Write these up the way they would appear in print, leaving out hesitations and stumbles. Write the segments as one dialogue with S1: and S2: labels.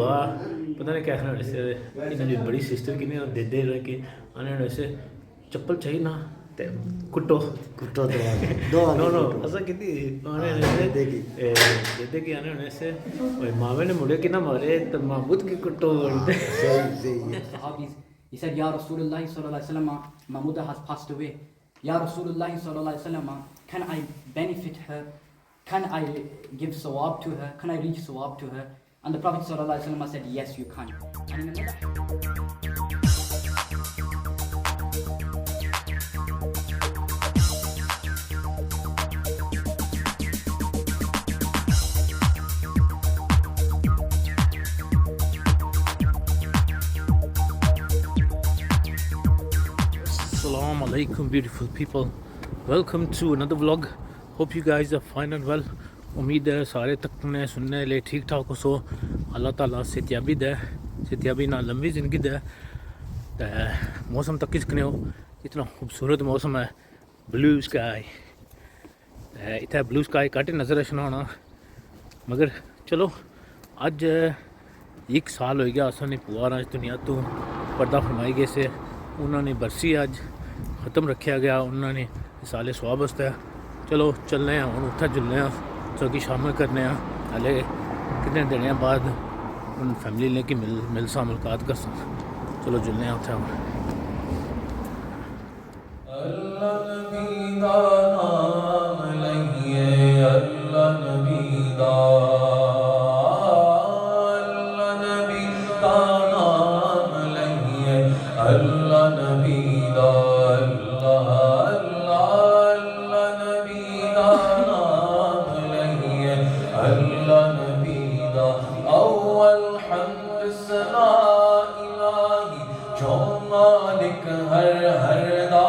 S1: دعا پتہ نہیں کیا کھانا سے انہوں نے بڑی سسٹر کی نہیں دے رہے کہ انہوں نے سے چپل چاہیے نا تے کٹو
S2: دعا
S1: نو نو ایسا کتنی دے کہ انہوں نے سے ماوے نے مڑے کہ نہ مارے تو محمود کی کٹو
S3: He said, Ya Rasulullah sallallahu alaihi wasallam, Mahmuda has passed away. Ya Rasulullah sallallahu alaihi wasallam, can I benefit her? Can I give sawab to her? Can I reach sawab to her? And the Prophet sallallahu alaihi wasallam said, yes, you can. And in another
S1: Assalamu alaikum beautiful people, welcome to another vlog. Hope you guys are fine and well. امید ہے سارے تکنے سننے لے ٹھیک ٹھاک ہو سو اللہ تعالیٰ صحتیابی دے صحتیابی نہ لمبی زندگی دے موسم تک کس کنے ہو اتنا خوبصورت موسم ہے بلو اسکائی اتنا بلو اسکائی کٹ نظر اشنا ہونا مگر چلو اج ایک سال ہو گیا اساں نے پوار اج دنیا تو پردہ فرمائی گئے سے انہوں نے برسی اج ختم رکھیا گیا انہوں نے سال ثواب واسطے چلو چلنے ہیں ہن اتھا جلنے ہیں چوکی شامل کرنے ہیں ہلے کتنے دنوں بعد ان فیملی لے کے مل سا ملاقات کر سا چلو جلنے ہیں اتھا
S4: اللہ نبی دا نام لئیے اللہ نبی دا اللہ نبی دا نام لئیے اللہ نبی دا اللہ اللہ نبی دا نام لئیے اللہ نبی دا اول حمد ثنا الہی جو مالک ہر دا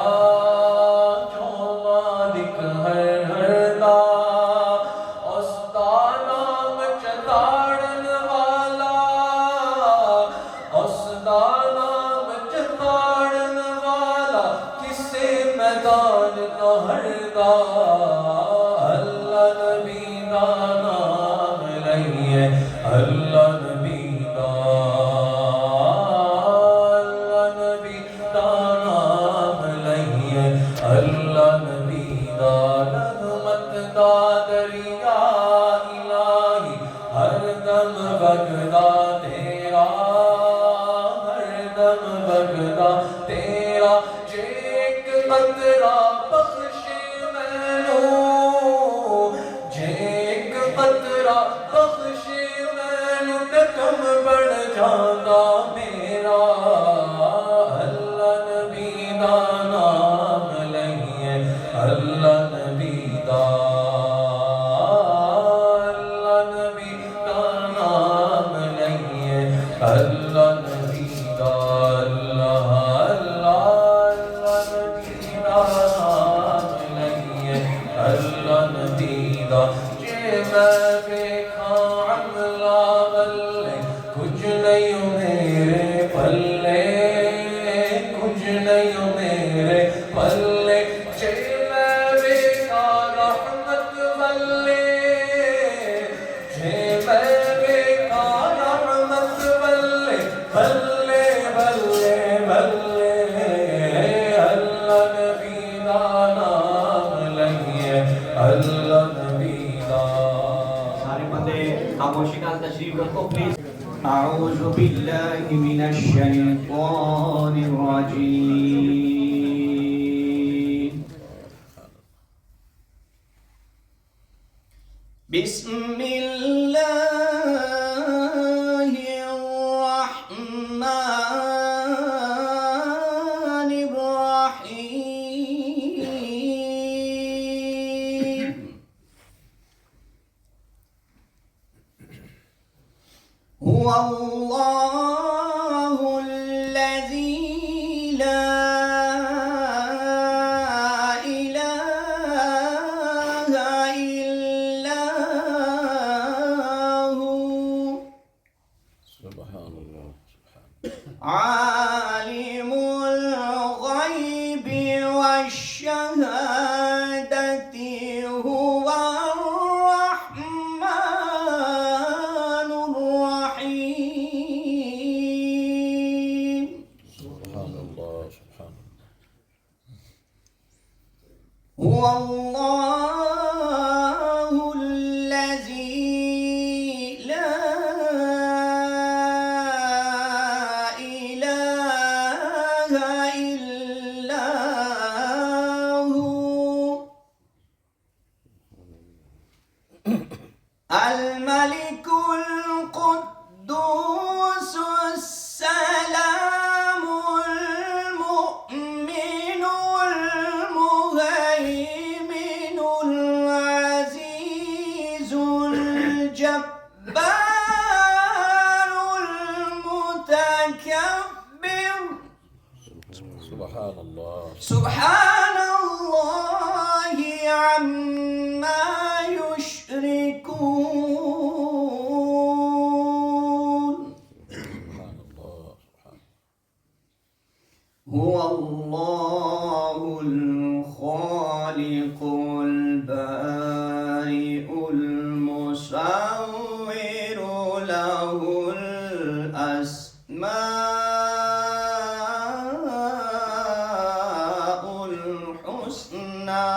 S5: أعوذ بالله من الشيطان الرجيم بسم الله الرحمن الرحيم هو الله الذي لا إله إلا هو
S4: سبحان الله
S5: عالم الغيب والشهادة هو الرحمن الرحيم وكبر
S4: سبحان الله
S5: سبحان الله عما يشركون
S4: سبحان الله
S5: هو الله الخالق البارئ المصور له الأسماء الحسنى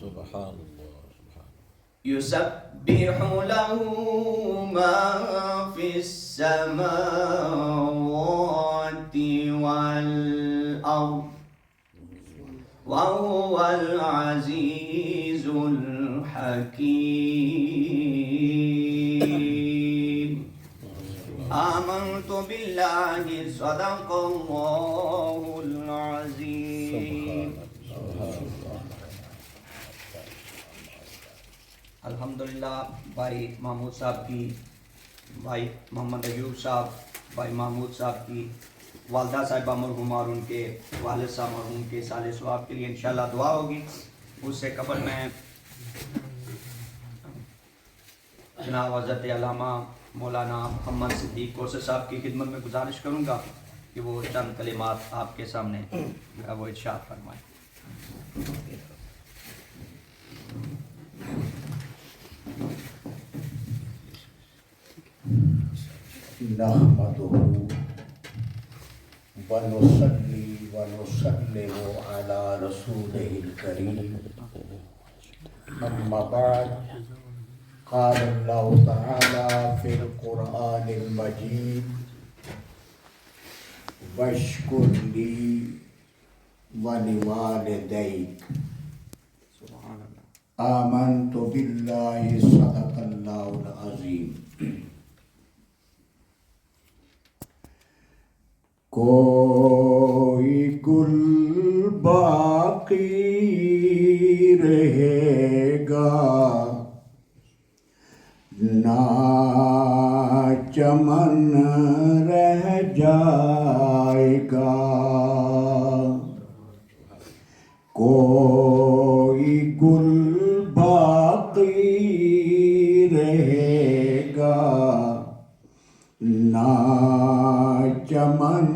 S4: سبحان الله
S5: يسبح له ما في السماوات والأرض وهو العزيز الحكيم آمنت بالله صدق الله العظيم الحمدللہ بھائی محمود صاحب کی، بھائی محمد ایوب صاحب، بھائی محمود صاحب کی والدہ صاحبہ مرحومہ اور ان کے والد صاحب مرحوم کے صالح ثواب کے لیے انشاءاللہ دعا ہوگی۔ اس سے قبل میں جناب حضرت علامہ مولانا محمد صدیق کوثر صاحب کی خدمت میں گزارش کروں گا کہ وہ چند کلمات آپ کے سامنے وہ ارشاد فرمائیں۔
S6: نحمده ونصلي ونسلم على رسوله الكريم أما بعد قال الله تعالى في القرآن المجيد واشكر لي ولوالديك آمنت بالله صدق الله العظيم۔ کوئی گل باقی رہے گا نہ چمن رہ جائے گا، کوئی گل باقی رہے گا نہ چمن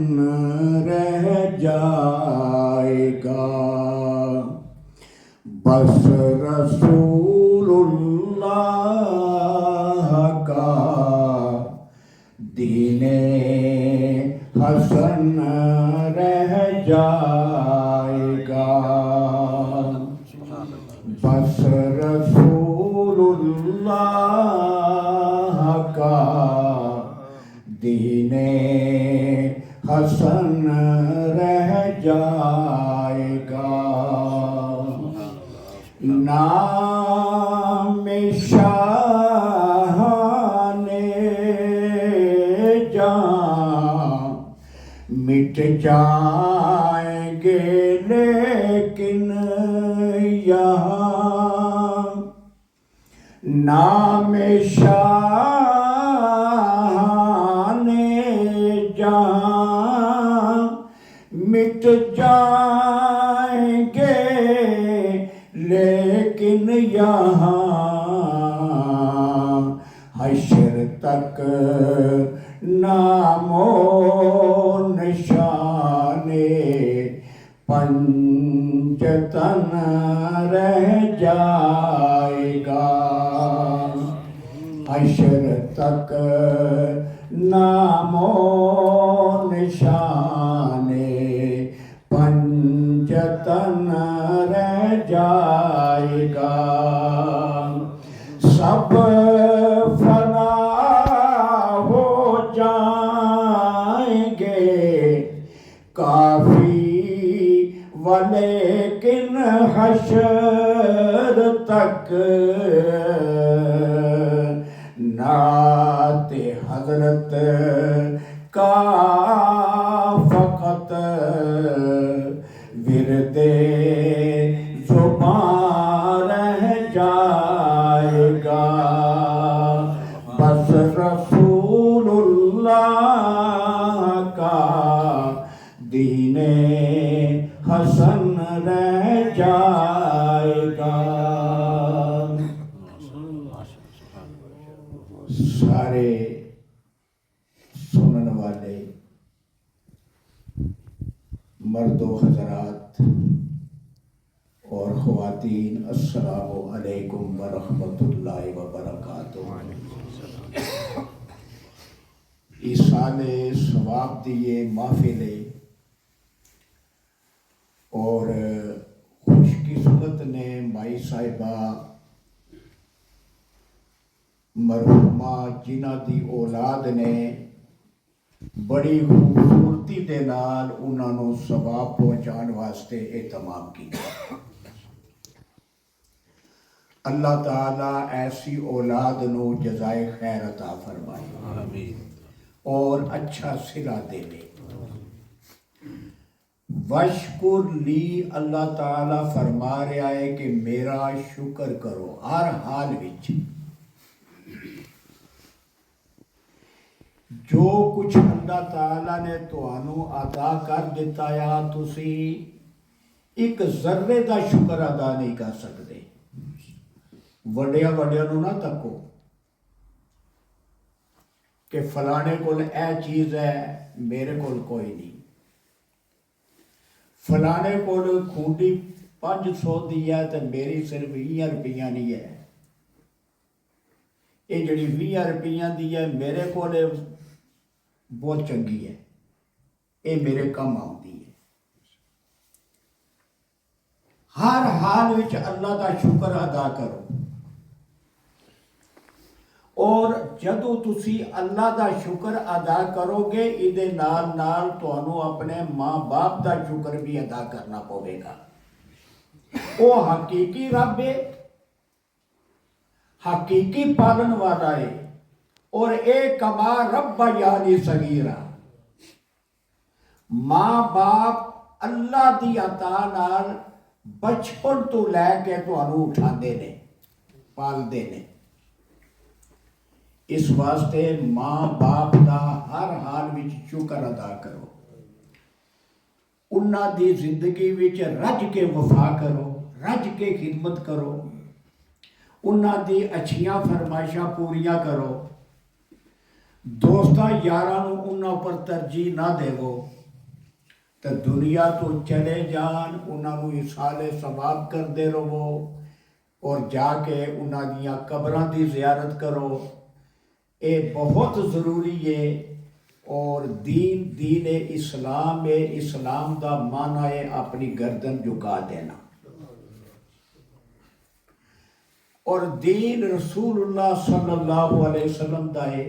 S6: رہ جائے گا، بس رسول اللہ کا دین حسن رہ جائے گا، بس رسول اللہ کا دین حسن رہ جائے گا، نام شاہان جان مٹ جائیں گے لیکن یہاں نام شاہان جہاں مٹ جائیں گے لیکن یہاں حشر تک نام و نشان پنجتن رہ جائے گا، حشر تک نام و نشان پنجتن رہ جائے گا، سب فنا ہو جائیں گے کافی ولیکن حشر تک نعت حضرت کا فقط ورد زبان رہ جائے گا، بس رسول اللہ والے مرد و حضرات اور خواتین، السلام علیکم ورحمۃ اللہ وبرکاتہ۔ ایصال ثواب دیے محفل اور خوش قسمت نے مائی صاحبہ مرحومہ جنہ دی اولاد نے بڑی خوبصورتی دے نال انہاں نوں ثواب پہنچان واسطے اہتمام کیا۔ اللہ تعالیٰ ایسی اولاد نو جزائے خیر عطا فرمائے
S4: آمین۔
S6: اور اچھا صلہ دے لے۔ وشکر لی، اللہ تعالیٰ فرما رہا ہے کہ میرا شکر کرو ہر حال وچ۔ جو کچھ اللہ تعالیٰ نے تانوں عطا کر دیتا یا تسی ایک ذرے دا شکر ادا نہیں کر سکتے۔ وڈیا نو نہ تکو کہ فلانے کول اے چیز ہے میرے کول کوئی نہیں، فلانے کول کھونڈی 500 دی ہے تو میری صرف 20 روپیہ نہیں ہے، یہ جڑی 20 روپیہ دی ہے میرے کول بہت چنگی ہے، یہ میرے کم آتی ہے۔ ہر حال وچ اللہ کا شکر ادا کرو، اور جدو تسی اللہ دا شکر ادا کرو گے ایدے نال نال تانوں اپنے ماں باپ دا شکر بھی ادا کرنا پوے گا۔ وہ حقیقی رب ہے، حقیقی پالن والا ہے، اور اے کما رب یعنی صغیرہ، ماں باپ اللہ دی عطا نال بچپن تو لے کے تانوں اٹھاندے نے، پالدے نے۔ اس واسطے ماں باپ دا ہر حال وچ شکر ادا کرو، انہاں دی زندگی وچ رج کے وفا کرو، رج کے خدمت کرو، انہاں دی اچھیاں فرمائشاں پوریاں کرو، دوستاں یاراں نوں انہاں پر ترجیح نہ دیو تو دنیا تو چلے جان، انہاں نوں ایصال ثواب کردے رہو، اور جا کے انہاں دیاں قبراں دی زیارت کرو۔ اے بہت ضروری ہے، اور دین اسلام ہے، اسلام دا معنی ہے اپنی گردن جھکا دینا، اور دین رسول اللہ صلی اللہ علیہ وسلم دا ہے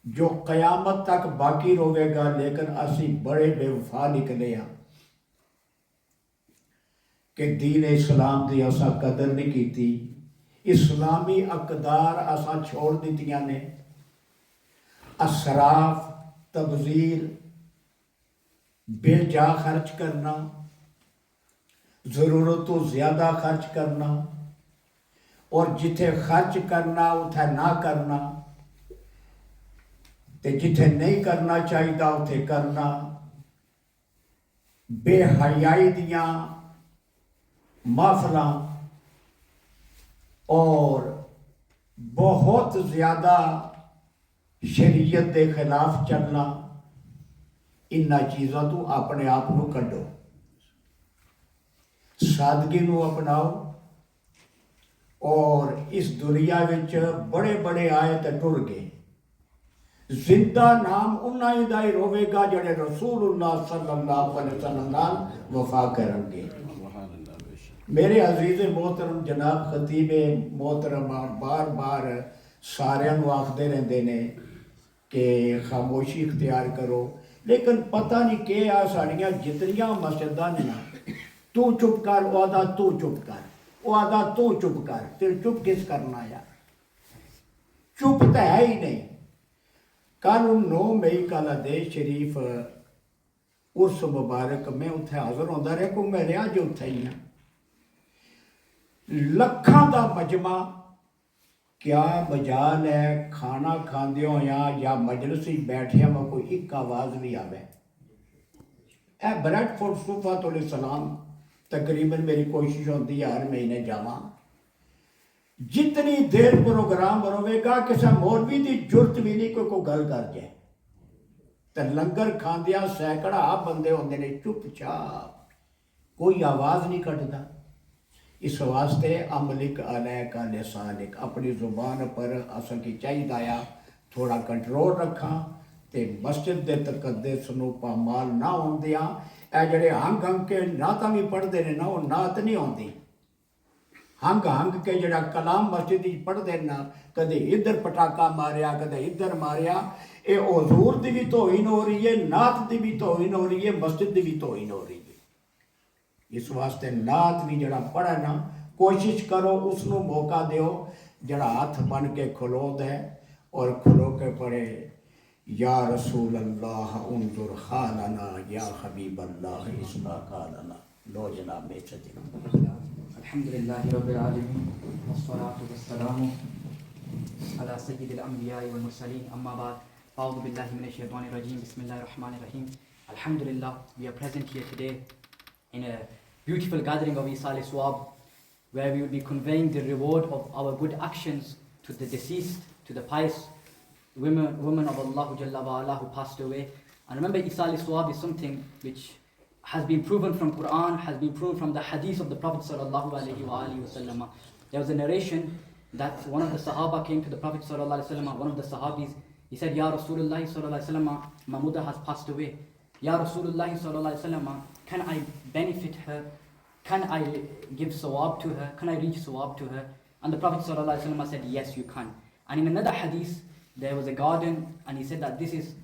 S6: جو قیامت تک باقی رہے گا، لیکن اسی بڑے بے وفا نکلے ہیں کہ دین اسلام دی اساں قدر نہیں کیتی، اسلامی اقدار اساں چھوڑ دیتیاں نے، اسراف، تبذیر، بے جا خرچ کرنا، ضرورت تو زیادہ خرچ کرنا، اور جتھے خرچ کرنا اتھے نہ کرنا، تے جتھے نہیں کرنا چاہیے اتھے کرنا، بے حیائی دیاں محفلاں، اور بہت زیادہ شریعت کے خلاف چلنا، انہاں چیزوں تو اپنے آپ کو کڈو، سادگی نو اپناؤ، اور اس دنیا وچ بڑے بڑے آئے تے ٹر گئے، زندہ نام انہاں دا ہی روے گا جڑے رسول اللہ صلی اللہ علیہ وسلم نال وفا کرن گے۔ میرے عزیز محترم جناب خطیب محترم بار بار سارے آخدے رہندے نے کہ خاموشی اختیار کرو، لیکن پتہ نہیں کہ ساڑیاں جتنیاں مسجداں نے نا، تو چپ کر، وہ آدھا تو چپ کر، وہ آدھا تو چپ کر، پھر چپ کس کرنا یا؟ چپ تو ہے ہی نہیں۔ کل 9 مئی کا دیش شریف عرس مبارک میں اتھے حاضر ہوندہ رہے، کو میں رہا جو اتھے ہی ہیں، لکھاں دا مجمع، کیا مجال ہے کھانا کھاندے ہو یا مجلسی بیٹھے ہم کوئی ایک آواز بھی آوے۔ اے بریڈ فورڈ صوفہ علیہ السلام تقریباً میری کوشش ہوتی ہے ہر مہینے جاواں، جتنی دیر پروگرام رہے گا کسی مولوی دی جرت بھی نہیں کوئی گل کر جائے تو لنگر کھاندیا سینکڑا بندے ہوندے نے چپ چاپ کوئی آواز نہیں کٹتا اس واسطے عملک علیک لسانک اپنی زبان پر اصل کی چاہیے آیا تھوڑا کنٹرول رکھاں تے مسجد دے تقدس نو پامال نہ ہوندیاں اے جڑے ہنگ ہنگ کے نعتاں بھی پڑھدے نے نا وہ نعت نہیں ہوندی ہنگ ہنگ کے جڑا کلام مسجد وچ پڑھدے نا کدے ادھر پٹاکا ماریا کدے ادھر ماریا اے حضور دی بھی توہین ہو رہی ہے نعت دی بھی توہین ہو رہی ہے مسجد دی بھی توہین ہو رہی ہے اس واسطے نعت بھی جڑا پڑھے نا کوشش کرو اس نو موقع دیو جڑا ہاتھ بن کے کھلو دے اور کھلو کے پڑھے یا رسول اللہ انظر حالنا یا حبیب اللہ اسمع قالنا لو جناب میں چلیں
S3: الحمدللہ رب العالمین والصلاة والسلام على سید الانبیاء والمرسلین اما بعد اعوذ باللہ من الشیطان الرجیم بسم اللہ الرحمن الرحیم Alhamdulillah, we are present here today in a beautiful gathering of Isal Swab, where we will be conveying the reward of our good actions to the deceased, to the pious women of Allah Jalla wa Ala who passed away. And remember, Isal Swab is something which has been proven from Quran, has been proven from the hadith of the Prophet sallallahu alaihi wasallam. There was a narration that one of the Sahaba came to the Prophet sallallahu alaihi wasallam. One of the Sahabis, he said, Ya Rasulullah sallallahu alaihi wasallam, my mother has passed away. Ya Rasulullah sallallahu alaihi wasallam, can I benefit her? Can I give sawab to her? Can I reach sawab to her? And the Prophet sallallahu alaihi wasallam said, yes, you can. And in another hadith, there was a garden, and he said that this is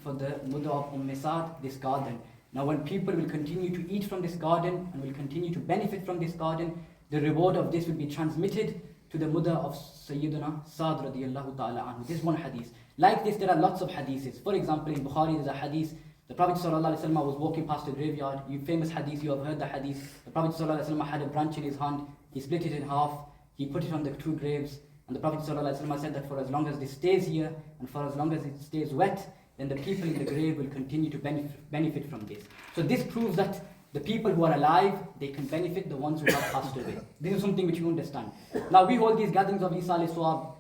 S3: for the mother of Sa'd, this garden. Now when people will continue to eat from this garden and will continue to benefit from this garden, the reward of this will be transmitted to the mother of Sayyidina Sa'd radiyallahu ta'ala anhu. This is one hadith. Like this, there are lots of hadiths. For example, in Bukhari, there's a hadith. The Prophet ﷺ was walking past a graveyard. You famous hadith, you have heard the hadith. The Prophet ﷺ had a branch in his hand. He split it in half. He put it on the two graves. And the Prophet ﷺ said that for as long as this stays here and for as long as it stays wet, then the people in the grave will continue to benefit from this. So this proves that the people who are alive, they can benefit the ones who have passed away. This is something which you understand. Now we hold these gatherings of Isal Swab.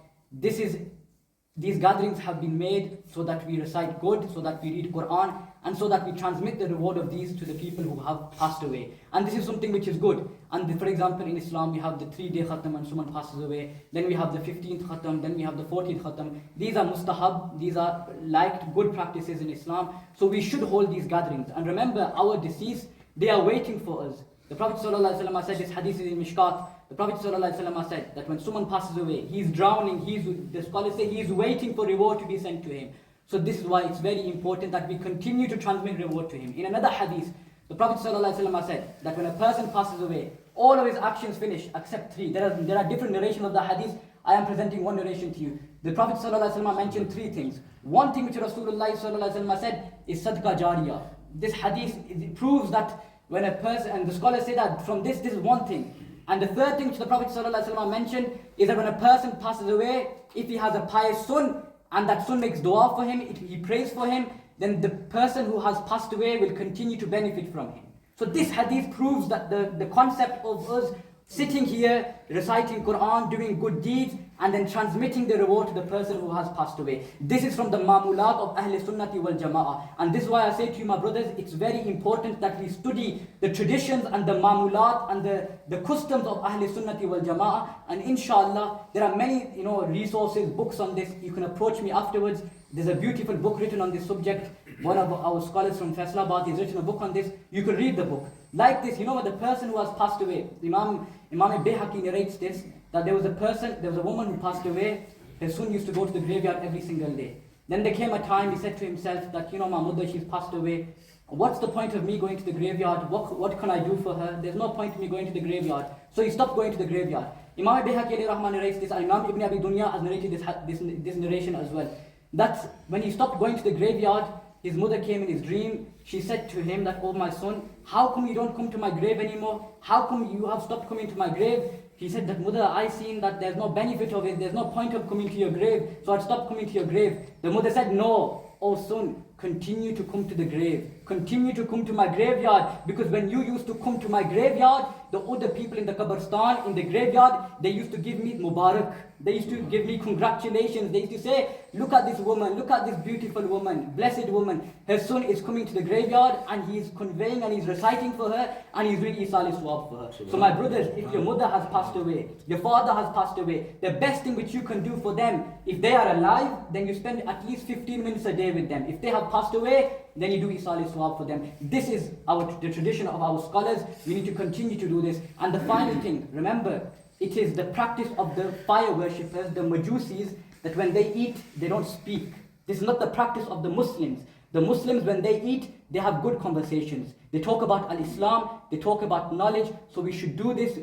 S3: These gatherings have been made so that we recite good, so that we read Quran, and so that we transmit the reward of these to the people who have passed away. And this is something which is good. And for example, in Islam, we have the 3-day khatam when someone passes away. Then we have the 15th khatam. Then we have the 14th khatam. These are mustahab. These are liked, good practices in Islam. So we should hold these gatherings. And remember, our deceased, they are waiting for us. The Prophet ﷺ said, this hadith is in Mishkat. The Prophet ﷺ said that when someone passes away, he's drowning, the scholars say he's waiting for reward to be sent to him. So this is why it's very important that we continue to transmit reward to him. In another hadith, the Prophet ﷺ said that when a person passes away, all of his actions finish except 3. There are different narrations of the hadith. I am presenting one narration to you. The Prophet ﷺ mentioned 3 things. One thing which Rasulullah ﷺ said is sadqa jariyah. This hadith, it proves that when a person, and the scholars say that from this is one thing. And the third thing which the Prophet ﷺ mentioned is that when a person passes away, if he has a pious son, and that son makes dua for him, he prays for him, then the person who has passed away will continue to benefit from him. So this hadith proves that the concept of us sitting here, reciting Quran, doing good deeds, and then transmitting the reward to the person who has passed away. This is from the Ma'mulat of Ahl Sunnati wal Jama'ah. And this is why I say to you, my brothers, it's very important that we study the traditions and the Ma'mulat and the customs of Ahl Sunnati wal Jama'ah. And inshallah, there are many resources, books on this. You can approach me afterwards. There's a beautiful book written on this subject. One of our scholars from Faisalabad has written a book on this. You can read the book. Like this, the person who has passed away, Imam Bayhaqi narrates this, that there was a woman who passed away. Her son used to go to the graveyard every single day. Then there came a time, he said to himself that, my mother, she's passed away. What's the point of me going to the graveyard? What can I do for her? There's no point in me going to the graveyard. So he stopped going to the graveyard. Imam Bayhaqi alayhi rahman narrates this, and Imam Ibn Abi Dunya has narrated this narration as well. That when he stopped going to the graveyard, his mother came in his dream. She said to him that, oh my son, how come you don't come to my grave anymore? How come you have stopped coming to my grave? He said that, mother, I seen that there's no benefit of it. There's no point of coming to your grave. So I stopped coming to your grave. The mother said, no, oh son, continue to come to the grave. Continue to come to my graveyard, because when you used to come to my graveyard, the other people in the Qabristan, in the graveyard, they used to give me Mubarak. They used to give me congratulations. They used to say, look at this woman, look at this beautiful woman, blessed woman. Her son is coming to the graveyard and he is conveying and he's reciting for her and he's doing Isal Swab for her. So my brothers, if your mother has passed away, your father has passed away, the best thing which you can do for them, if they are alive, then you spend at least 15 minutes a day with them. If they have passed away, then you do Isal Swab for them. This is the tradition of our scholars. We need to continue to do this. And the final thing, remember, it is the practice of the fire worshippers, the Majusis, that when they eat, they don't speak. This is not the practice of the Muslims. The Muslims, when they eat, they have good conversations. They talk about Al-Islam, they talk about knowledge. So we should do this.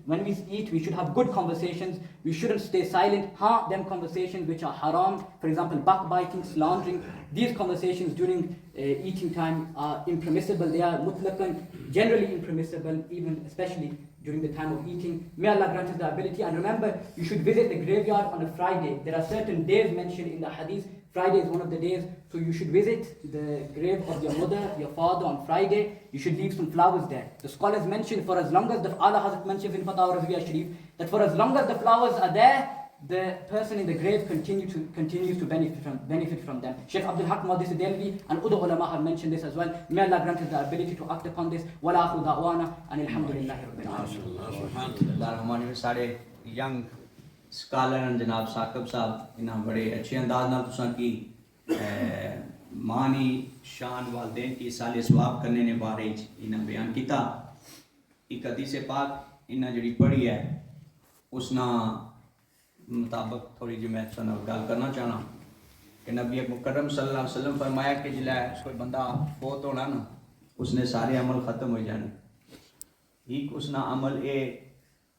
S3: When we eat, we should have good conversations. We shouldn't stay silent. Them conversations which are haram, for example, backbiting, slandering, these conversations during eating time are impermissible. They are mutlaqan, generally impermissible, even especially during the time of eating. May Allah grant us the ability. And remember, you should visit the graveyard on a Friday. There are certain days mentioned in the hadith. Friday is one of the days, so you should visit the grave of your mother, your father on Friday. You should leave some flowers there. The scholars mention, for as long as Allah Hazrat mentions in Fatawa Razviya Sharif, that for as long as the flowers are there, the person in the grave continues to benefit from them. Sheikh Abdul Haq Mahdisi Delvi and other ulama have mentioned this as well. May Allah grant us the ability to act upon this. Wa la akhu da'wana and alhamdulillahi rabbil alamin.
S5: سارے young scholar جناب ثاقب صاحب انہاں بڑے اچھے انداز نال تساں کی مانی شان والدین کی سال ثواب کرنے نے بارے انہاں بیان کیتا. ایک حدیث پاک انہاں جڑی پڑھی ہے اس نا مطابق تھوڑی جی میں تساں نال گل کرنا چاہنا کہ نبی مکرم صلی اللہ علیہ وسلم فرمایا کہ جلے کوئی بندہ فوت ہونا نا اس نے سارے عمل ختم ہو جانے. ایک اس نا عمل اے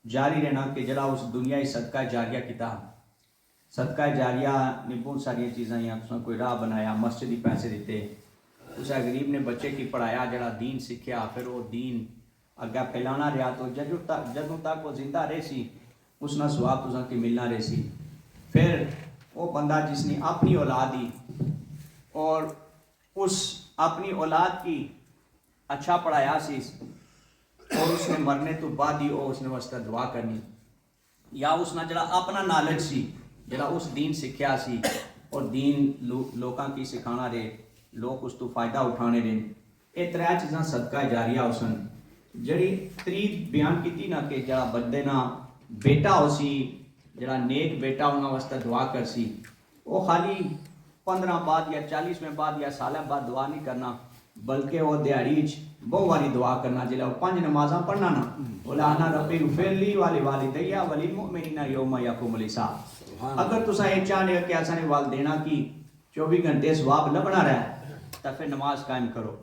S5: جاری رہنا کہ جڑا اس دنیا ہی صدقہ جاریہ کیتا. صدقہ جاریہ نے بہت ساری چیزاں یا تساں کوئی راہ بنایا, مسجد ہی پیسے دیتے, اس غریب نے بچے کی پڑھایا, جڑا دین سیکھیا, پھر وہ دین اگا پھیلانا رہا تو جدوں تک وہ زندہ رہے سی اس نا ثواب تساں کی ملنا رہے سی. پھر وہ بندہ جس نے اپنی اولاد دی اور اس اپنی اولاد کی اچھا پڑھایا سی اور اس نے مرنے تو بعد ہی اس نے واسطے دعا کرنی, یا اس نے جڑا اپنا نالج سی جڑا اس دین سیکھیا سی اور دین لوکاں کی سکھانا رہے, لوگ اس تو فائدہ اٹھانے رہے. یہ ترے چیزاں صدقہ جاریہ ہوسن. جڑی تری بیان کیتی نا کہ جڑا بندے نا بیٹا ہو سی, جڑا نیک بیٹا انہاں واسطے دعا کر سی, وہ خالی 15 بعد یا 40 میں بعد یا سالہ بعد دعا نہیں کرنا, بلکہ وہ دیہڑی بہت باری دعا کرنا. جلے وہ 5 نمازاں پڑھنا نا مولانا ربی اغفر لی والوالدیہ وللمؤمنین یوم یقوم الحساب. اگر تساں یہ چاہنے کہ اساں نے والدینا کی 24 گھنٹے ثواب لبنا رہا تو پھر نماز قائم کرو.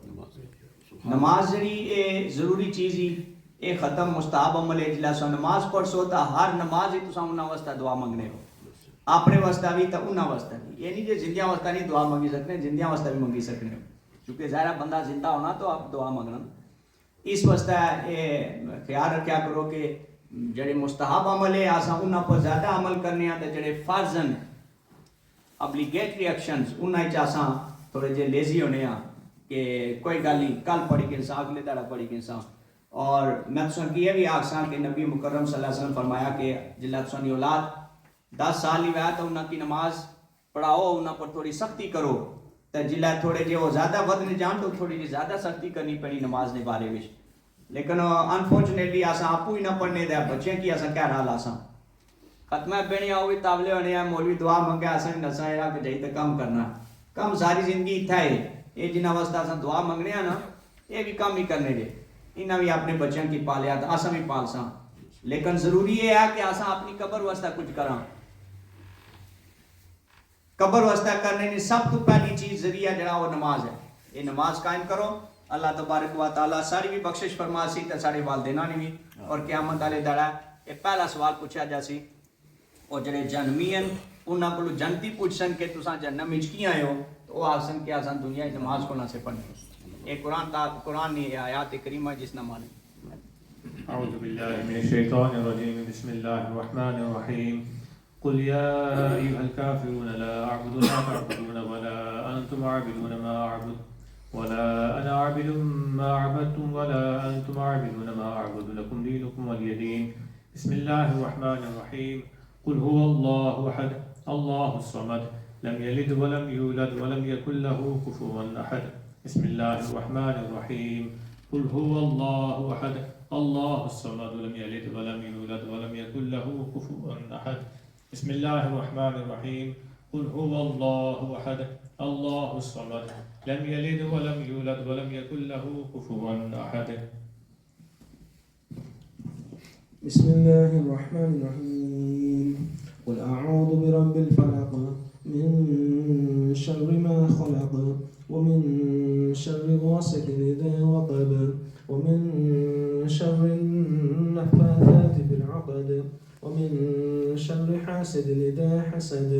S5: نماز جڑی اے ضروری چیز ہی اے ختم مستحب عمل ہے. جلے سو نماز پڑھ سو تا ہر نماز ہی تساں انہاں واسطے دعا منگنے ہو, اپنے واسطے بھی تے انہاں واسطے بھی. یہ نہیں کہ زندیاں واسطے نہیں دعا منگی سکنے, زندیاں واسطے بھی منگی سکنے ہو, کیونکہ ظاہر بندہ زندہ ہونا تو آپ دعا منگنا. اس واسطے یہ خیال رکھیا کرو کہ جڑے مستحب عمل ہے آساں انہاں پر زیادہ عمل کرنے ہیں, تے جڑے فرضن ابلیگیٹری ایکشنز انہاں وچ آساں تھوڑے جے لیزی ہونے ہیں کہ کوئی گل نہیں کل پڑھی کے انسان اگلے دہاڑا پڑھی کے انسان. اور میں تساں کی یہ بھی آکھساں کہ نبی مکرم صلی اللہ علیہ وسلم فرمایا کہ جلے تساں دی اولاد 10 سال ہی ہویا تو انہاں کی نماز پڑھاؤ, انہاں پر تھوڑی سختی کرو. تو جلے تھوڑے جے وہ زیادہ ودن جان تو تھوڑی جی زیادہ سختی کرنی پڑی نماز دے بارے وچ. لیکن انفارچونیٹلی آساں آپو ہی نہ پڑھنے دے بچے کی آساں کیا حال آساں ختمہ بینی آؤ بھی تابلے ہونے ہیں, مولوی دعا منگے آساں نساں ہے کہ جائی تے کم کرنا, کم ساری زندگی اتھا ہے. یہ جنہاں واسطے آساں دعا منگنے ہیں نا یہ بھی کم ہی کرنے دے, انہاں بھی اپنے بچوں کی پالیا تو آساں بھی پالساں. لیکن ضروری یہ ہے کہ آساں اپنی قبر واسطے کچھ کراں. قبر واسطہ کرنے کی سب تو پہلی چیز ذریعہ جڑا وہ نماز ہے. یہ نماز قائم کرو, اللہ تبارک و تعالیٰ ساری بھی بخشش فرما سی تے سارے والدیناں نے بھی. اور قیامت والے دڑا یہ پہلا سوال پوچھا جا سی, اور جڑے جنمی ہیں انہاں کولوں جنتی پوچھن کہ تساں جنم وچ کی آئے ہو, تو وہ آکھن کہ اساں دنیا دی نماز کو نہ سے پڑھنی. یہ قرآن نے آیات کریمہ جس نہ مانے.
S7: اعوذ باللہ من الشیطان الرجیم, بسم اللہ الرحمن الرحیم. قل يا أيها الكافرون لا أعبد ما تعبدون ولا أنتم أنتم عابدون ما أعبد ولا أنا عابد ما عبدتم ولا أنتم عابدون ما أعبد لكم دينكم ولي دين. بسم الله الرحمن الرحيم. قل هو الله أحد الله الصمد لم يلد ولم يولد ولم يكن له كفوا أحد. بسم الله الرحمن الرحيم. قل هو الله أحد الله الصمد لم يلد ولم يولد ولم يكن له كفوا أحد. بسم الله الرحمن الرحيم. قل هو الله أحد الله الصمد لم يلد ولم يولد ولم يكن له كفوا أحد.
S8: بسم الله الرحمن الرحيم. قل أعوذ برب الفلق من شر ما خلق ومن شر غاسق إذا وقب ومن شر النفاثات في العقد ومن شر حاسد إذا حسد.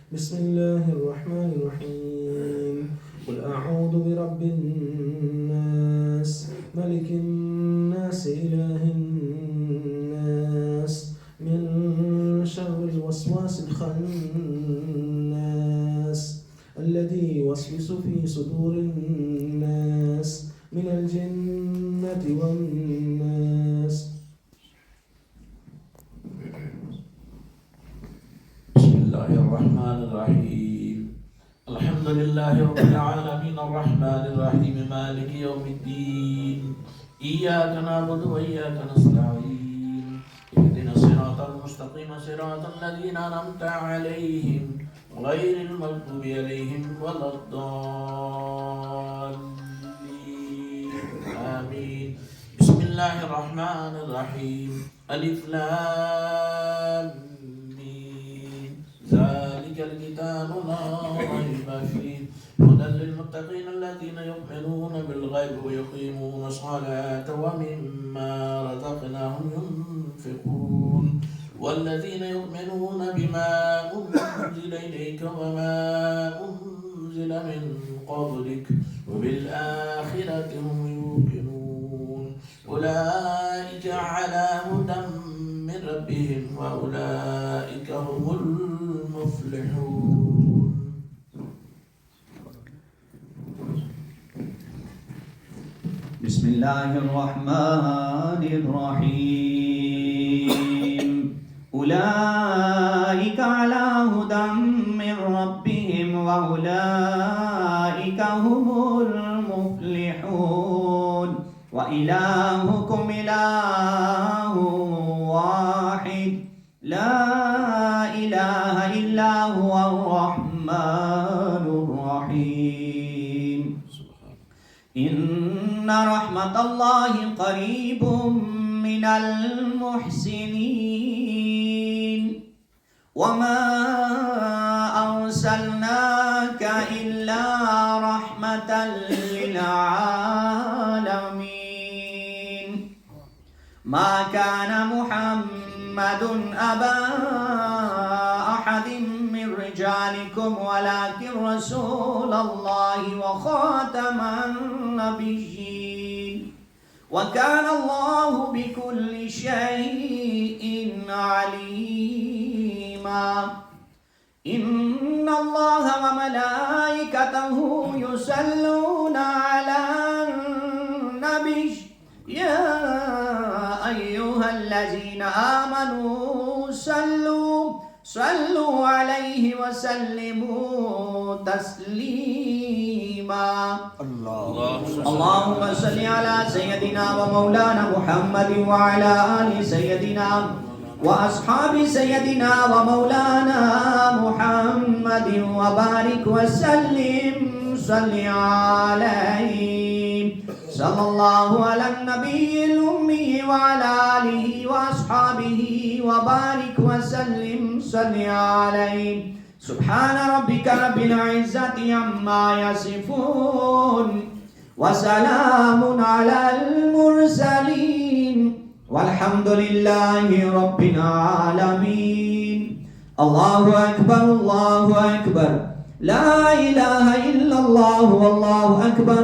S8: بسم الله الرحمن الرحيم. قل أعوذ برب الناس ملك الناس إله الناس من شر الوسواس الخناس الذي يوسوس في صدور الناس من الجنة والناس.
S4: بسم الله الرحمن الرحيم. الحمد لله رب العالمين الرحمن الرحيم مالك يوم الدين إياك نعبد وإياك نستعين اهدنا الصراط المستقيم صراط الذين أنعمت عليهم غير المغضوب عليهم ولا الضالين آمين. بسم الله الرحمن الرحيم. ألف لام ميم ذلك الكتاب لا ريب فيه هدى للمتقين الذين يؤمنون بالغيب ويقيمون الصلاة ومما رزقناهم ينفقون والذين يؤمنون بما أنزل إليك وما أنزل من قبلك وبالآخرة هم يوقنون أولئك على هدى من ربهم وأولئك هم المفلحون.
S5: بسم الله الرحمن الرحيم. أولئك على هدى من ربهم وأولئك هم المفلحون. وإلهكم إله واحد لا إله إلا هو الرحمن الرحيم. إن رحمة الله قريب من المحسنين. وما أرسلناك إلا رحمة للعالمين. ما كان محمد أبا أحد من رجالكم ولكن رسول الله وخاتم النبيين وكان الله بكل شيء عليما. إن الله وملائكته يصلون على النبي يا أيها الذين آمنوا صلوا عليه وسلموا تسليما. اللهم صل على سيدنا ومولانا محمد وعلى آل سيدنا وأصحاب سيدنا ومولانا محمد وبارك وسلم صل عليه. صلى الله على النبي الأمي وعلى آله وأصحابه وبارك وسلم صل عليه. سبحان ربك رب العزة عما يصفون وسلام على المرسلين والحمد لله رب العالمين. الله أكبر الله أكبر لا إله إلا الله والله أكبر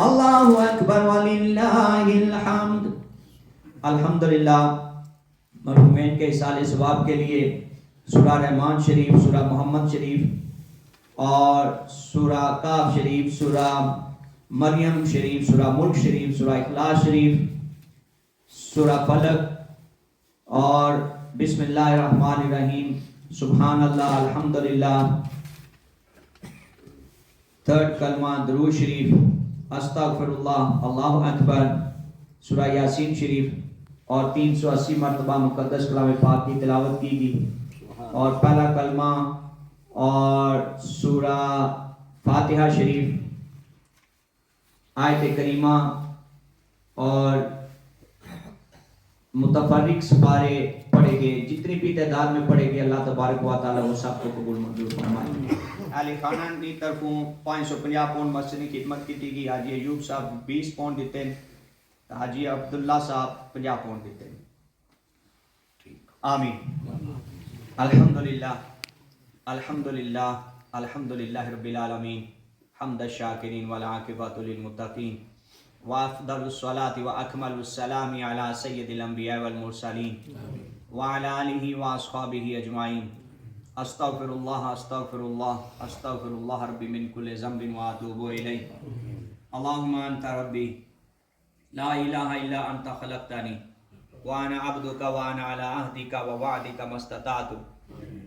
S5: الله أكبر ولله الحمد. الحمدللہ مرحومین کے اصالِ ثواب کے لیے سورہ رحمان شریف، سورہ محمد شریف اور سورہ کاف شریف، سورہ مریم شریف، سورہ ملک شریف، سورہ اخلاص شریف، سورہ فلق، اور بسم اللہ الرحمن الرحیم، سبحان اللہ، الحمدللہ، تھرڈ کلمہ درود شریف، استغفر اللہ، اللہ اکبر، سورہ یاسین شریف، اور 380 مرتبہ مقدس کلام پاک کی تلاوت کی گئی، اور پہلا کلمہ اور سورہ فاتحہ شریف، آیت کریمہ اور متفرق سپارے پڑھے گئے، جتنی بھی تعداد میں پڑھے گئے اللہ تبارک و تعالی وہ سب کو قبول منظور فرمائے۔ اہل خانہ کی طرفوں 550 پاؤنڈ مسجد کی خدمت کی گئی، حاجی ایوب صاحب 20 پاؤنڈ دیتے ہیں، حاجی عبداللہ صاحب 50 پاؤنڈ دیتے ہیں۔ آمین۔ الحمدللہ الحمدللہ الحمدللہ رب العالمین، حمد الشاکرین والعاقبۃ للمتقین، وافضل الصلاة واکمل السلام علی سید الانبیاء والمرسلین وعلی آلہ واصحابہ اجمعین۔ استغفر اللہ استغفر اللہ استغفر اللہ ربی من کل ذنب واتوب الیہ۔ اللہم انت ربی لا الہ الا انت خلقتنی وانا عبدک وانا علی عہدک ووعدک ما استطعت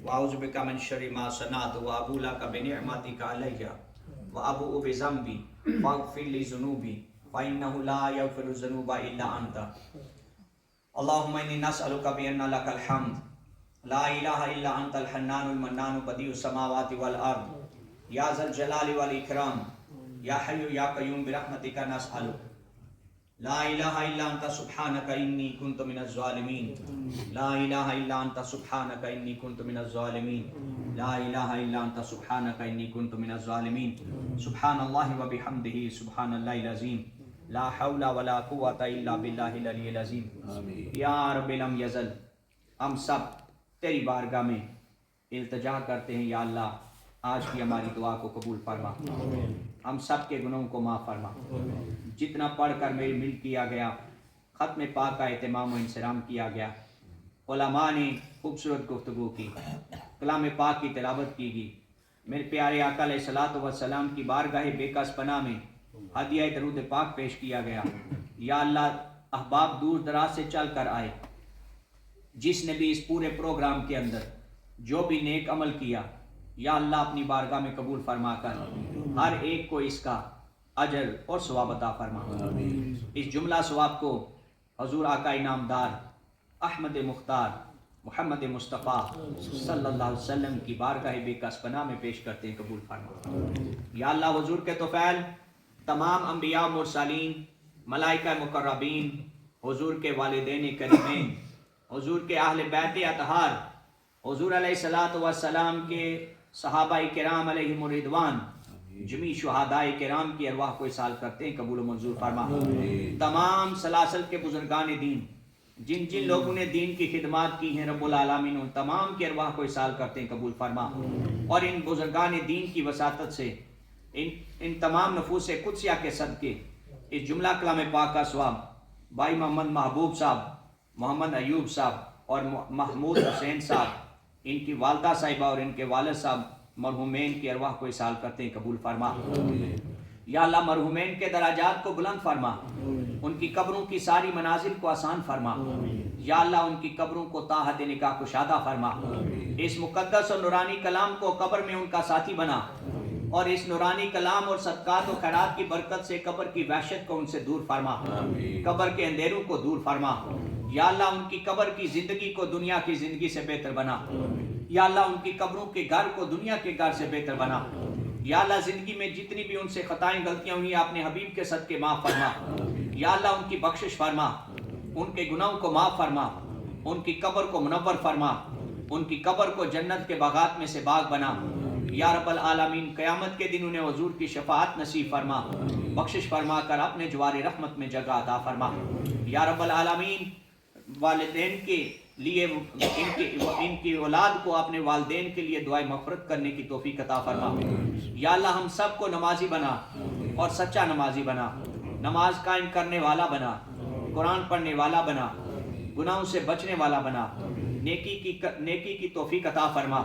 S5: واعوذ بک من شر ما صنعت وابو لک بنعمتک علی وابو بذنبی فاغفر لی ذنوبی فإنه لا يغفر الذنوب إلا أنت۔ اللهم إني نسألك بأن لك الحمد لا إله إلا أنت الحنان المنان بديع السماوات والأرض يا ذا الجلال والإكرام يا حي يا قيوم برحمتك نسألك لا إله إلا أنت سبحانك إني كنت من الظالمين لا إله إلا أنت سبحانك إني كنت من الظالمين لا إله إلا أنت سبحانك إني كنت من الظالمين سبحان الله وبحمده سبحان الله العظيم لا حول ولا قوة إلا بالله العلي العظيم۔ یا رب لم یزل، ہم سب تیری بارگاہ میں التجا کرتے ہیں، یا اللہ آج کی ہماری دعا کو قبول فرما، ہم سب کے گناہوں کو معاف فرما۔ جتنا پڑھ کر میری مل کیا گیا، ختم پاک کا اہتمام و انصرام کیا گیا، علماء نے خوبصورت گفتگو کی، کلام پاک کی تلاوت کی گئی، میرے پیارے آقا علیہ الصلوۃ والسلام کی بارگاہ بے کس پناہ میں ہدیہ درود پاک پیش کیا گیا۔ یا اللہ احباب دور دراز سے چل کر آئے، جس نے بھی اس پورے پروگرام کے اندر جو بھی نیک عمل کیا، یا اللہ اپنی بارگاہ میں قبول فرما کر ہر ایک کو اس کا اجر اور ثواب عطا فرما۔ اس جملہ ثواب کو حضور آقا انعامدار احمد مختار محمد مصطفیٰ صلی اللہ علیہ وسلم کی بارگاہ بے کس پناہ میں پیش کرتے ہیں، قبول فرما۔ یا اللہ حضور کے طفیل تمام انبیاء مرسلین، ملائکہ مقربین، حضور کے والدین کریمین، حضور کے اہل بیت اطہار، حضور علیہ الصلوۃ والسلام کے صحابہ کرام علیہم الرضوان، جمی شہداء کرام کی ارواح کو اصال کرتے ہیں، قبول و منظور فرما۔ تمام سلاسل کے بزرگان دین، جن جن لوگوں نے دین کی خدمات کی ہیں، رب العالمین ان تمام کی ارواح کو اصال کرتے ہیں، قبول فرما۔ اور ان بزرگان دین کی وساطت سے ان تمام نفوس قدسیہ کے صدقے اس جملہ کلام پاک کا ثواب بھائی محمد محبوب صاحب، محمد ایوب صاحب اور محمود حسین صاحب، ان کی والدہ صاحبہ اور ان کے والد صاحب مرحومین کی ارواح کو اصال کرتے ہیں، قبول فرما۔ یا اللہ مرحومین کے درجات کو بلند فرما، ان کی قبروں کی ساری منازل کو آسان فرما۔ یا اللہ ان کی قبروں کو تا حد نکاح کشادہ فرما۔ اس مقدس اور نورانی کلام کو قبر میں ان کا ساتھی بنا، اور اس نورانی کلام اور صدقات و خیرات کی برکت سے قبر کی وحشت کو ان سے دور فرما، قبر کے اندھیروں کو دور فرما۔ یا اللہ ان کی قبر کی زندگی کو دنیا کی زندگی سے بہتر بنا۔ یا اللہ ان کی قبروں کے گھر کو دنیا کے گھر سے بہتر بنا۔ یا اللہ زندگی میں جتنی بھی ان سے خطائیں غلطیاں ہوئی اپنے حبیب کے صدقے معاف فرما۔ یا اللہ ان کی بخشش فرما، ان کے گناہوں کو معاف فرما، ان کی قبر کو منور فرما، ان کی قبر کو جنت کے باغات میں سے باغ بنا۔ یا رب العالمین قیامت کے دن انہیں حضور کی شفاعت نصیب فرما، بخشش فرما کر اپنے جوار رحمت میں جگہ عطا فرما۔ یا رب العالمین والدین کے لیے ان کی اولاد کو اپنے والدین کے لیے دعائیں مغفرت کرنے کی توفیق عطا فرما۔ یا اللہ ہم سب کو نمازی بنا اور سچا نمازی بنا، نماز قائم کرنے والا بنا، قرآن پڑھنے والا بنا، گناہوں سے بچنے والا بنا، نیکی کی توفیق عطا فرما۔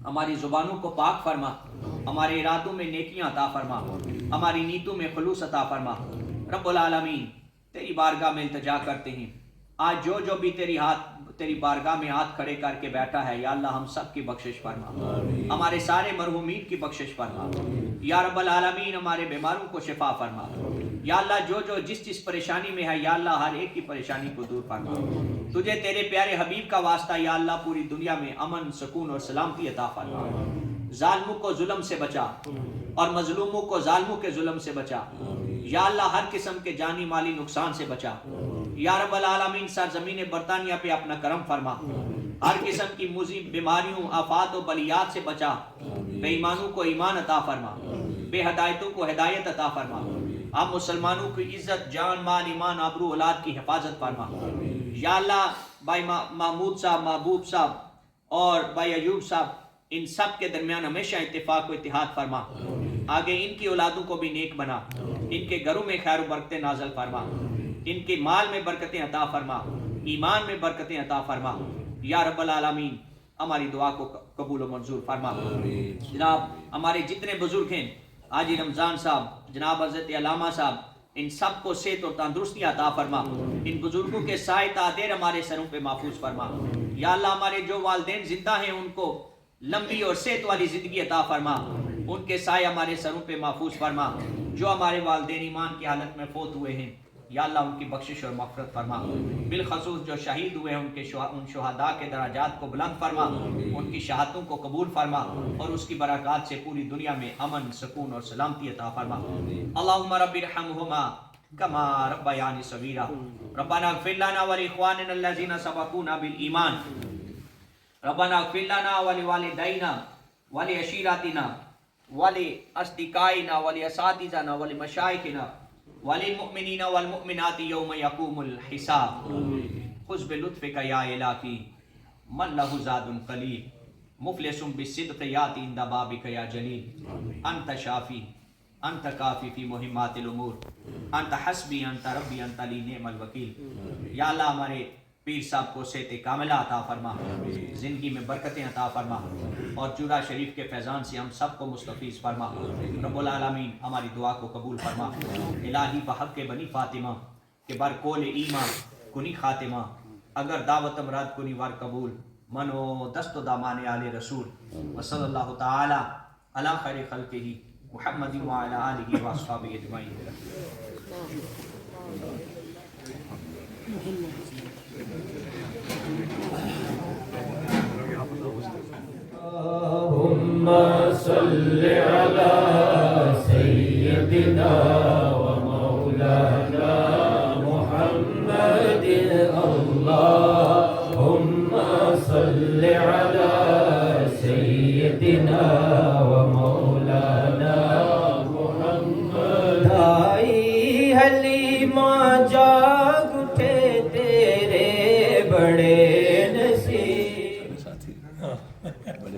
S5: ہماری زبانوں کو پاک فرما، ہمارے ارادوں میں نیکیاں عطا فرما، ہماری نیتوں میں خلوص عطا فرما۔ رب العالمین تیری بارگاہ میں التجا کرتے ہیں، آج جو بھی تیری بارگاہ میں ہاتھ کھڑے کر کے بیٹھا ہے، یا اللہ ہم سب کی بخشش فرما، ہمارے سارے مرحومین کی بخشش فرما، یا رب العالمین ہمارے بیماروں کو شفا فرما، یا اللہ جو جس پریشانی میں ہے، یا اللہ ہر ایک کی پریشانی کو دور فرما۔ تجھے تیرے پیارے حبیب کا واسطہ یا اللہ پوری دنیا میں امن، سکون اور سلامتی عطا فرما، ظالموں کو ظلم سے بچا اور مظلوموں کو ظالموں کے ظلم سے بچا، یا اللہ ہر قسم کے جانی مالی نقصان سے بچا، یا رب العالمین سرزمین برطانیہ پہ اپنا کرم فرما، ہر قسم کی مصیبت، بیماریوں، آفات و بلیات سے بچا، بے ایمانوں کو ایمان عطا فرما، بے ہدایتوں کو ہدایت عطا فرما، ہم مسلمانوں کی عزت، جان، مال، ایمان، آبرو، اولاد کی حفاظت فرما، یا اللہ بھائی محمود صاحب، محبوب صاحب اور بھائی ایوب صاحب، ان سب کے درمیان ہمیشہ اتفاق و اتحاد فرما، آگے ان کی اولادوں کو بھی نیک بنا، ان کے گھروں میں خیر و برکتیں نازل فرما، ان کے مال میں برکتیں عطا فرما، ایمان میں برکتیں عطا فرما، یا رب العالمین ہماری دعا کو قبول و منظور فرما۔ جناب ہمارے جتنے بزرگ ہیں، حاجی رمضان صاحب، جناب حضرت علامہ صاحب، ان سب کو صحت اور تندرستی عطا فرما، ان بزرگوں کے سائے تادیر ہمارے سروں پہ محفوظ فرما، یا اللہ ہمارے جو والدین زندہ ہیں ان کو لمبی اور صحت والی زندگی عطا فرما، ان کے سائے ہمارے سروں پہ محفوظ فرما، جو ہمارے والدین ایمان کی حالت میں فوت ہوئے ہیں، یا اللہ ان کی بخشش اور مغفرت فرما، بالخصوص جو شہید ہوئے ہیں ان شہداء کے درجات کو بلند فرما، ان کی شہادتوں کو قبول فرما، اور اس کی برکات سے پوری دنیا میں امن، سکون اور سلامتی عطا فرما۔ اللہم رب ارحمہما کما ربیانی صغیرا، ربنا اغفر لنا ولاخواننا الذین سبقونا بالایمان، ربنا اغفر لنا ولوالدینا ولعشیرتنا ولاصدقائنا ولاساتذتنا ولمشائخنا وللمؤمنین والمؤمنات یوم یقوم الحساب، خذ بلطفک یا الہی من لہ زاد قلیل، مفلس بالصدق یاتی عند بابک یا جلیل، انت شافی انت کافی فی مہمات الامور، انت حسبی انت ربی انت لی نعم الوکیل۔ یا اللہ ہمارے پیر صاحب کو صحت کاملہ عطا فرما، زندگی میں برکتیں عطا فرما، اور چورا شریف کے فیضان سے ہم سب کو مستفیض فرما۔ رب العالمین ہماری دعا کو قبول فرما۔ الہی بحق بنی فاطمہ کہ بر کول ایمان کنی خاتمہ، اگر دعوت مراد کنی ور قبول، منو دست و دامان آل رسول، وصلی اللہ تعالی علی خیر خلقہ محمد وعلی آلہ واصحابہ اجمعین۔
S1: اللہم صل علی سیدنا و مولانا محمد، اللہم صل علی سیدنا و مولانا محمد۔ بھائی حلیمہ جاگ اٹھے تیرے بڑے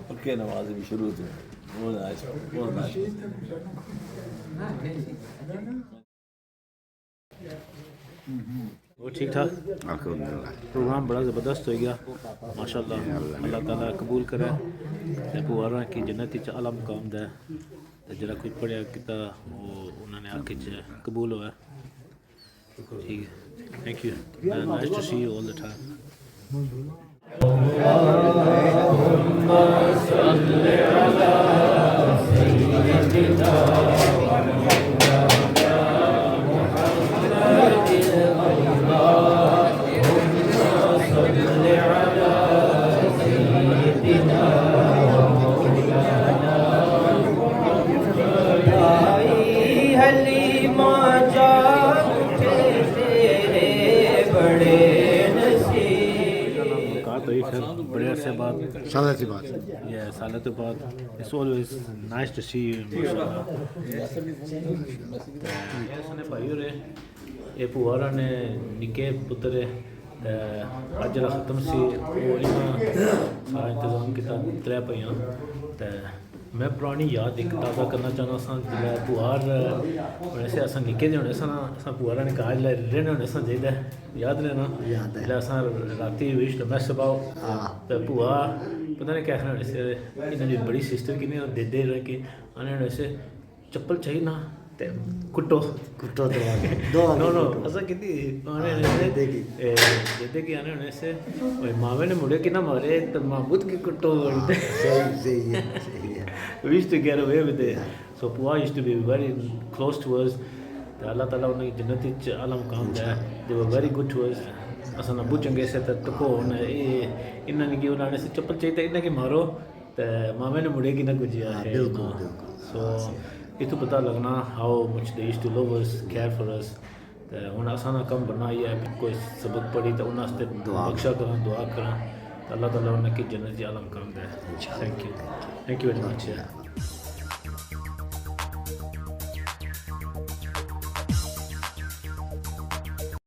S9: پکے نماز بھی شروع تھے،
S1: وہ ٹھیک ٹھاک پروگرام بڑا زبردست ہو گیا ماشاء اللہ، اللہ تعالیٰ قبول کرے تے پوارا کی جنتی چ اعلیٰ مقام دے، تے جڑا کچھ پڑھیا کیتا وہ انہوں نے آکے قبول ہوا۔ ٹھیک ہے، thank you, nice to see you all the time. اللہم صل علی سیدنا و مولانا محمد، اللہم صل علی سیدنا و مولانا محمد۔ بھائی حلیمہ جاگ اٹھے تیرے بڑے بڑے عرصے بعد، سالوں بعد، it's always nice to see you. بھائی ہو رہے یہ پوارا نے نکے پتر اج جڑا ختم سی وہ سارا انتظام کیا ترے پائیاں، میں پرانی یاد ایک تازہ کرنا چاہنا سا، جب پوہار ویسے اصل نکے دے ہونے سن، پوہارا نے کہا رہنے ہونے سن چاہیے یاد رہنا، جب رات وش میس پاؤ تو پوہا پتہ نہیں کیا کھانا ویسے انہوں نے بڑی سسٹر کی نہیں دے رہے کہ انہوں نے ویسے چپل چاہیے نا تے کٹو
S2: کٹو دعا
S1: نو نو ایسا کہتی جیتے کہ آنے ہونے سے مامے نے مڑے کی نہ مارے تو محمود کی کٹو بولتے
S2: صحیح ہے
S1: we used to get away with it so Pua used to be very close to us اللہ تعالیٰ انہیں جنتی عالم کام دیا they were very good to us اساں ابو چنگے سے تکو ہونا انہوں نے کی انہوں نے سے چپل چاہیے انہیں کی مارو تو مامے نے مڑے کی نہ گجیا ہے so یہ تو پتہ لگنا how much they used to love us care for us تو انہیں آسانہ کم بنا یہ ہے کوئی سبق پڑھی تو انہیں سے بخشا کریں دعا کریں تو اللہ تعالیٰ انہیں کی جنتی عالم کام دیا thank you very much